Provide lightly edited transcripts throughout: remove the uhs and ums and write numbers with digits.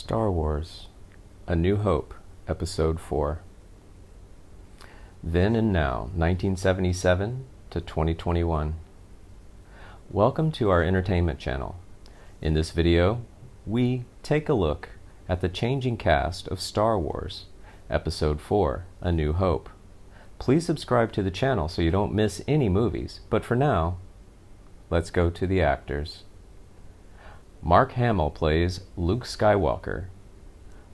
Star Wars, A New Hope, Episode 4. Then and Now, 1977 to 2021. Welcome to our entertainment channel. In this video, we take a look at the changing cast of Star Wars, Episode 4, A New Hope. Please subscribe to the channel so you don't miss any movies, but for now, let's go to the actors. Mark Hamill plays Luke Skywalker,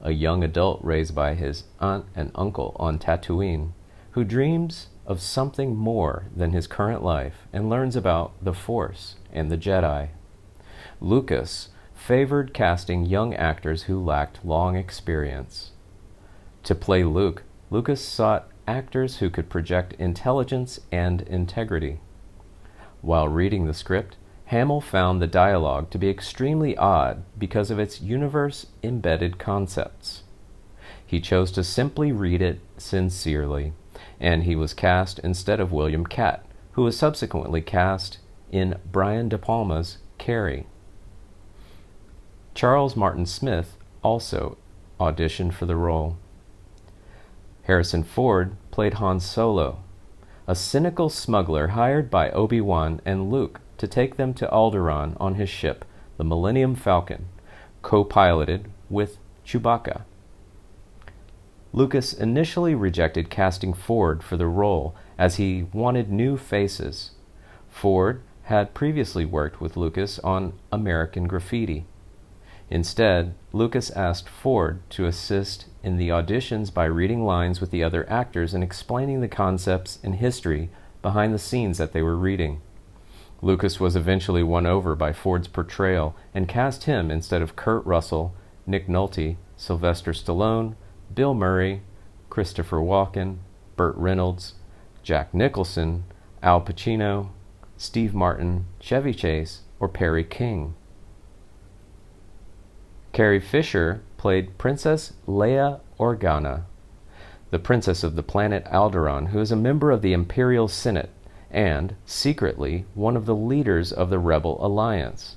a young adult raised by his aunt and uncle on Tatooine, who dreams of something more than his current life and learns about the Force and the Jedi. Lucas favored casting young actors who lacked long experience. To play Luke, Lucas sought actors who could project intelligence and integrity. While reading the script, Hamill found the dialogue to be extremely odd because of its universe-embedded concepts. He chose to simply read it sincerely, and he was cast instead of William Katt, who was subsequently cast in Brian De Palma's Carrie. Charles Martin Smith also auditioned for the role. Harrison Ford played Han Solo, a cynical smuggler hired by Obi-Wan and Luke to take them to Alderaan on his ship, the Millennium Falcon, co-piloted with Chewbacca. Lucas initially rejected casting Ford for the role as he wanted new faces. Ford had previously worked with Lucas on American Graffiti. Instead, Lucas asked Ford to assist in the auditions by reading lines with the other actors and explaining the concepts and history behind the scenes that they were reading. Lucas was eventually won over by Ford's portrayal and cast him instead of Kurt Russell, Nick Nolte, Sylvester Stallone, Bill Murray, Christopher Walken, Burt Reynolds, Jack Nicholson, Al Pacino, Steve Martin, Chevy Chase, or Perry King. Carrie Fisher played Princess Leia Organa, the princess of the planet Alderaan, who is a member of the Imperial Senate and, secretly, one of the leaders of the Rebel Alliance.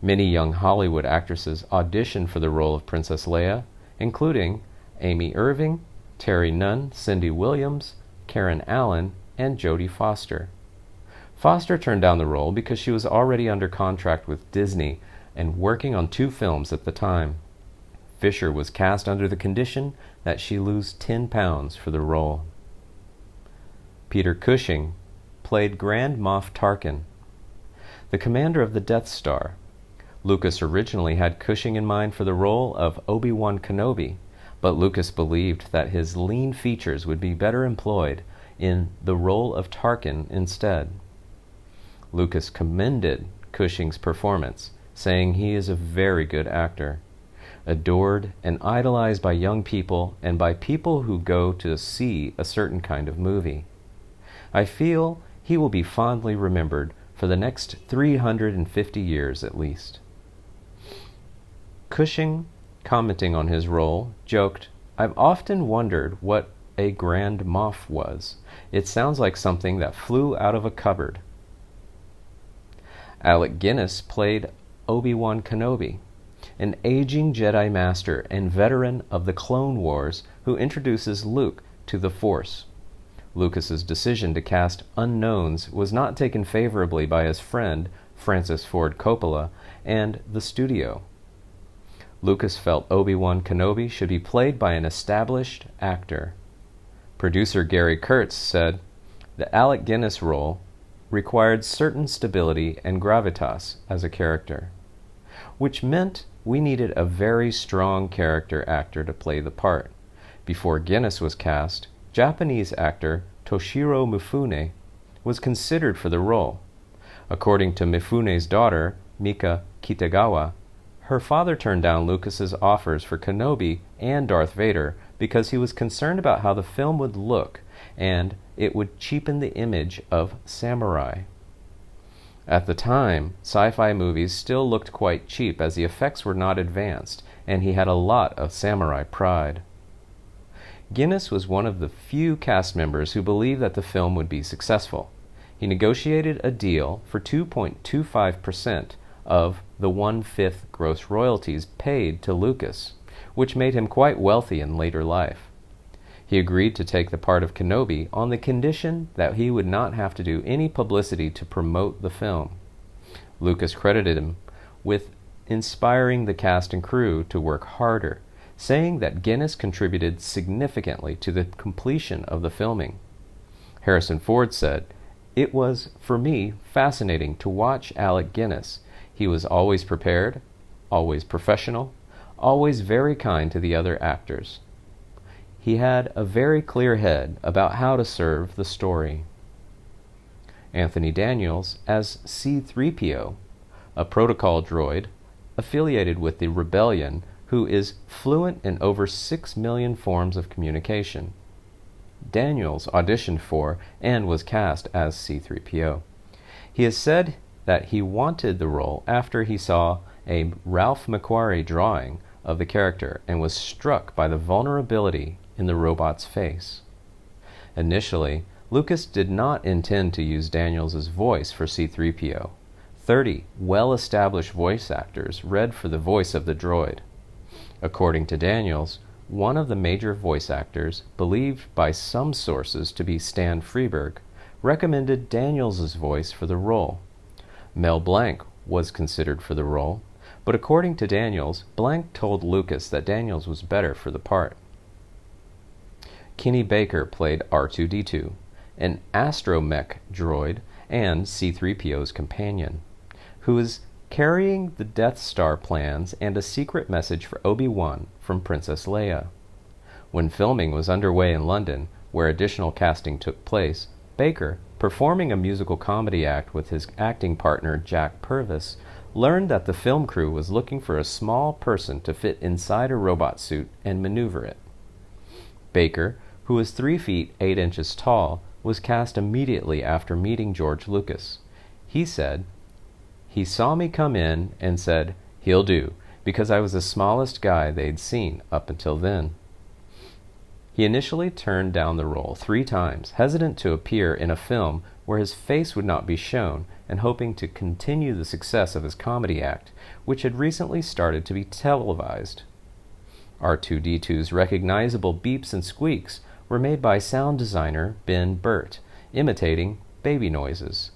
Many young Hollywood actresses auditioned for the role of Princess Leia, including Amy Irving, Terry Nunn, Cindy Williams, Karen Allen, and Jodie Foster. Foster turned down the role because she was already under contract with Disney and working on 2 films at the time. Fisher was cast under the condition that she lose 10 pounds for the role. Peter Cushing played Grand Moff Tarkin, the commander of the Death Star. Lucas originally had Cushing in mind for the role of Obi-Wan Kenobi, but Lucas believed that his lean features would be better employed in the role of Tarkin instead. Lucas commended Cushing's performance, saying he is a very good actor, adored and idolized by young people and by people who go to see a certain kind of movie. I feel he will be fondly remembered for the next 350 years at least. Cushing, commenting on his role, joked, "I've often wondered what a Grand Moff was. It sounds like something that flew out of a cupboard." Alec Guinness played Obi-Wan Kenobi, an aging Jedi Master and veteran of the Clone Wars who introduces Luke to the Force. Lucas's decision to cast unknowns was not taken favorably by his friend, Francis Ford Coppola, and the studio. Lucas felt Obi-Wan Kenobi should be played by an established actor. Producer Gary Kurtz said, "The Alec Guinness role required certain stability and gravitas as a character, which meant we needed a very strong character actor to play the part. Before Guinness was cast, Japanese actor Toshiro Mifune was considered for the role. According to Mifune's daughter, Mika Kitagawa, her father turned down Lucas's offers for Kenobi and Darth Vader because he was concerned about how the film would look and it would cheapen the image of samurai. At the time, sci-fi movies still looked quite cheap as the effects were not advanced, and he had a lot of samurai pride." Guinness was one of the few cast members who believed that the film would be successful. He negotiated a deal for 2.25% of the 1/5 gross royalties paid to Lucas, which made him quite wealthy in later life. He agreed to take the part of Kenobi on the condition that he would not have to do any publicity to promote the film. Lucas credited him with inspiring the cast and crew to work harder, saying that Guinness contributed significantly to the completion of the filming. Harrison Ford said, "It was, for me, fascinating to watch Alec Guinness. He was always prepared, always professional, always very kind to the other actors. He had a very clear head about how to serve the story." Anthony Daniels as C-3PO, a protocol droid affiliated with the Rebellion who is fluent in over 6 million forms of communication. Daniels auditioned for and was cast as C-3PO. He has said that he wanted the role after he saw a Ralph McQuarrie drawing of the character and was struck by the vulnerability in the robot's face. Initially, Lucas did not intend to use Daniels' voice for C-3PO. 30 well-established voice actors read for the voice of the droid. According to Daniels, one of the major voice actors, believed by some sources to be Stan Freberg, recommended Daniels' voice for the role. Mel Blanc was considered for the role, but according to Daniels, Blanc told Lucas that Daniels was better for the part. Kenny Baker played R2-D2, an astromech droid and C-3PO's companion, who is carrying the Death Star plans and a secret message for Obi-Wan from Princess Leia. When filming was underway in London, where additional casting took place, Baker, performing a musical comedy act with his acting partner Jack Purvis, learned that the film crew was looking for a small person to fit inside a robot suit and maneuver it. Baker, who was 3 feet 8 inches tall, was cast immediately after meeting George Lucas. He said, "He saw me come in and said, 'He'll do,' because I was the smallest guy they'd seen up until then." He initially turned down the role 3 times, hesitant to appear in a film where his face would not be shown and hoping to continue the success of his comedy act, which had recently started to be televised. R2-D2's recognizable beeps and squeaks were made by sound designer Ben Burt, imitating baby noises,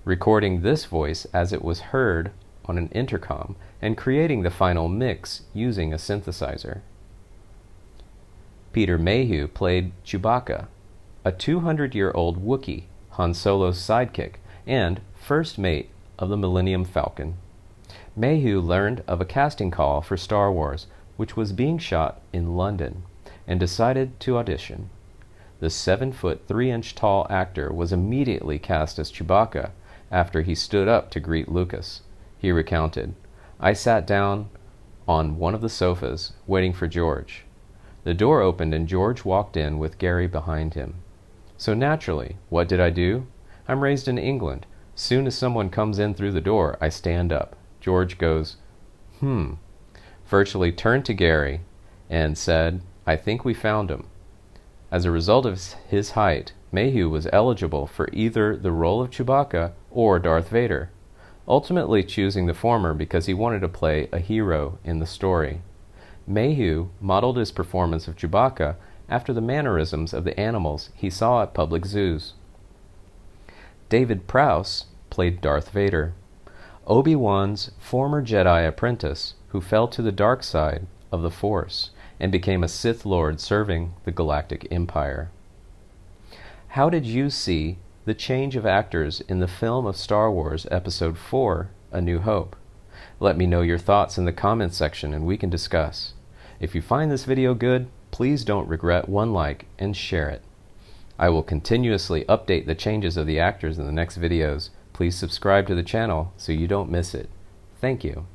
recording this voice as it was heard on an intercom and creating the final mix using a synthesizer. Peter Mayhew played Chewbacca, a 200-year-old Wookiee, Han Solo's sidekick, and first mate of the Millennium Falcon. Mayhew learned of a casting call for Star Wars, which was being shot in London, and decided to audition. The 7-foot 3-inch tall actor was immediately cast as Chewbacca after he stood up to greet Lucas. He recounted, "I sat down on one of the sofas, waiting for George. The door opened and George walked in with Gary behind him. So naturally, what did I do? I'm raised in England. Soon as someone comes in through the door, I stand up. George goes, virtually turned to Gary and said, 'I think we found him.' As a result of his height, Mayhew was eligible for either the role of Chewbacca or Darth Vader, ultimately choosing the former because he wanted to play a hero in the story. Mayhew modeled his performance of Chewbacca after the mannerisms of the animals he saw at public zoos. David Prowse played Darth Vader, Obi-Wan's former Jedi apprentice who fell to the dark side of the Force and became a Sith Lord serving the Galactic Empire. How did you see the change of actors in the film of Star Wars Episode 4, A New Hope? Let me know your thoughts in the comments section and we can discuss. If you find this video good, please don't regret one like and share it. I will continuously update the changes of the actors in the next videos. Please subscribe to the channel so you don't miss it. Thank you.